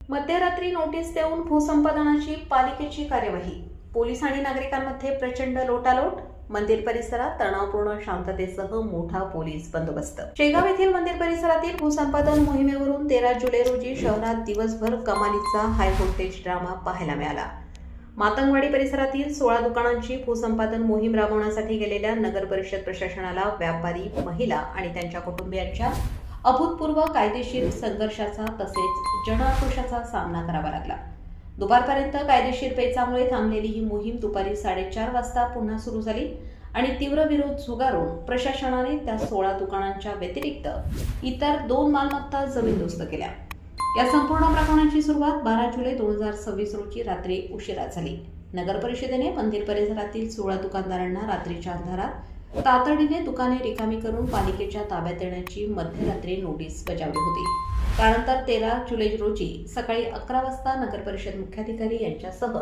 मध्यरात्री नोटीस देऊन भूसंपादनाची पालिकेची कार्यवाही. पोलीस आणि नागरिकांमध्ये प्रचंड लोटालोट. मंदिर परिसरात तणावपूर्ण शांततेसह मोठा पोलीस बंदोबस्त. शेगाव येथील मंदिर परिसरातील भूसंपादन मोहिमेवरून 13 जुलै रोजी शहरात दिवसभर कमालीचा हाय व्होल्टेज ड्रामा पाहायला मिळाला. मातंगवाडी परिसरातील 16 दुकानांची भूसंपादन मोहीम राबवण्यासाठी गेलेल्या नगर परिषद प्रशासनाला व्यापारी, महिला आणि त्यांच्या कुटुंबियांच्या अभूतपूर्व कायदेशीर संघर्षाचा तसेच जनआक्रोशाचा सामना करावा लागला. दुपारपर्यंत कायदेशीर पेचामुळे थांबलेली ही मोहीम दुपारी 4:30 वाजता पुन्हा सुरू झाली आणि तीव्र विरोध झुगारून प्रशासनाने त्या 16 दुकानांच्या व्यतिरिक्त इतर 2 मालमत्ता जमीनदोस्त केल्या. या संपूर्ण प्रकरणाची सुरुवात 12 जुलै 2026 रोजी रात्री उशिरा झाली. नगर परिषदेने मंदिर परिसरातील 16 दुकानदारांना रात्रीच्या अंधारात तातडीने दुकाने रिकामी करून पालिकेच्या ताब्यात येण्याची मध्यरात्री नोटीस बजावली होती. त्यानंतर 13 जुलै रोजी सकाळी 11 वाजता नगर परिषद मुख्याधिकारी यांच्यासह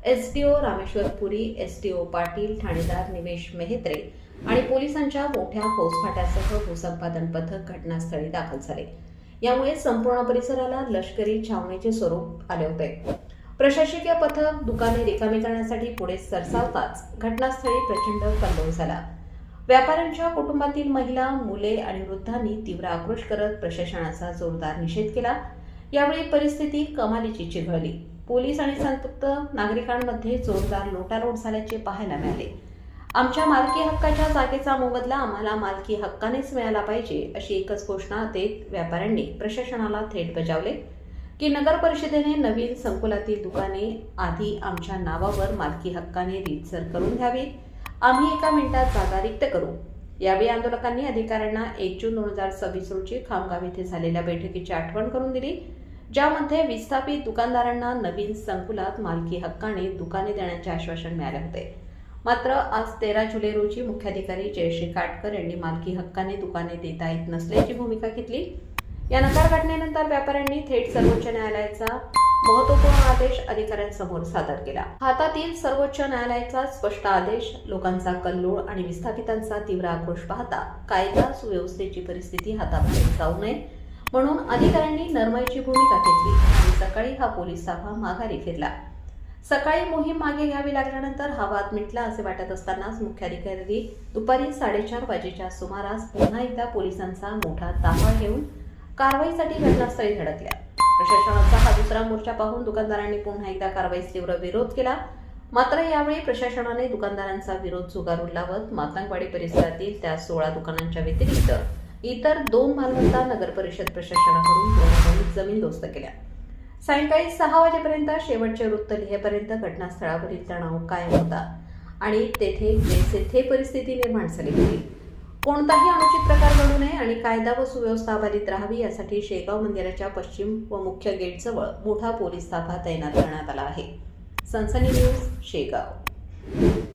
एसडीओ रामेश्वर पुरी, एसडीओ पाटील, ठाणेदार निमेश मेहत्रे आणि पोलिसांच्या मोठ्या फौजफाट्यासह भूसंपादन पथक घटनास्थळी दाखल झाले. यामुळे संपूर्ण परिसराला लष्करी छावणीचे स्वरूप आले होते. प्रशासकीय पथक दुकाने रिकामी करण्यासाठी पुढे सरसावताच घटनास्थळी प्रचंड कल्लोळ झाला. व्यापाऱ्यांच्या कुटुंबातील महिला, मुले आणि वृद्धांनी तीव्र आक्रोश करत प्रशासनाचा जोरदार निषेध केला. यावेळी परिस्थिती कमालीची चिघळली. पोलीस आणि संतप्त नागरिकांमध्ये जोरदार लोटालोट झाल्याचे पाहायला मिळाले. आमच्या मालकी हक्काच्या जागेचा मोबदला आम्हाला मालकी हक्कानेच मिळाला पाहिजे अशी एकच घोषणा देत व्यापाऱ्यांनी प्रशासनाला थेट बजावले की नगर परिषदेने नवीन संकुलातील दुकाने आधी आमच्या नावावर मालकी हक्काने रीतसर करून घ्यावी. आम्ही एका मिनिटात जागा रिक्त करू. यावेळी आंदोलकांनी अधिकाऱ्यांना 1 जून 2026 रोजी खामगाव येथे झालेल्या बैठकीची आठवण करून दिली, ज्यामध्ये विस्थापित दुकानदारांना नवीन संकुलात मालकी हक्काने दुकाने देण्याचे आश्वासन मिळाले होते. मात्र आज 13 जुलै रोजी मुख्याधिकारी जयश्री काटकर यांनी मालकी हक्काने दुकाने देता येत नसल्याची भूमिका घेतली. या नकार घटनेनंतर व्यापाऱ्यांनी थेट सर्वोच्च न्यायालयाचा महत्त्वपूर्ण आदेश अधिकाऱ्यांसमोर सादर केला. हातातील सर्वोच्च न्यायालयाचा स्पष्ट आदेश, लोकांचा कल्लोळ आणि विस्थापितांचा तीव्र आक्रोश पाहता कायदा सुव्यवस्थेची परिस्थिती हाताबाहेर जाऊ नये म्हणून अधिकाऱ्यांनी नरमाईची भूमिका घेतली आणि सकाळी हा पोलीस ताफा माघारी घेतला. सकाळी मोहीम मागे घ्यावी लागल्यानंतर हा वाद मिटला असे वाटत असतानाच मुख्याधिकारी दुपारी 4:30 वाजेच्या सुमारास पुन्हा एकदा पोलिसांचा मोठा ताफा घेऊन कारवाईसाठी घटनास्थळी धडकल्या. प्रशासनाचा हा दुसरा मोर्चा पाहून दुकानदारांनी पुन्हा एकदा कारवाईस तीव्र विरोध केला. मात्र यावेळी प्रशासनाने दुकानदारांचा विरोध झुगारून लावत मातंगवाडी परिसरातील त्या 16 दुकानांच्या व्यतिरिक्त इतर 2 मालमत्ता नगर परिषद प्रशासनाकडून जमीनदोस्त केल्या. सायंकाळी 6 वाजेपर्यंत शेवटचे वृत्त लिहेपर्यंत घटनास्थळावरील तणाव कायम होता आणि तेथे बेसेथे परिस्थिती निर्माण झाली होती. कोणताही अनुचित प्रकार घडू नये आणि कायदा व सुव्यवस्था अबाधित राहावी यासाठी शेगाव मंदिराच्या पश्चिम व मुख्य गेटजवळ मोठा पोलीस ताफा तैनात करण्यात आला आहे. सनसनी न्यूज, शेगाव.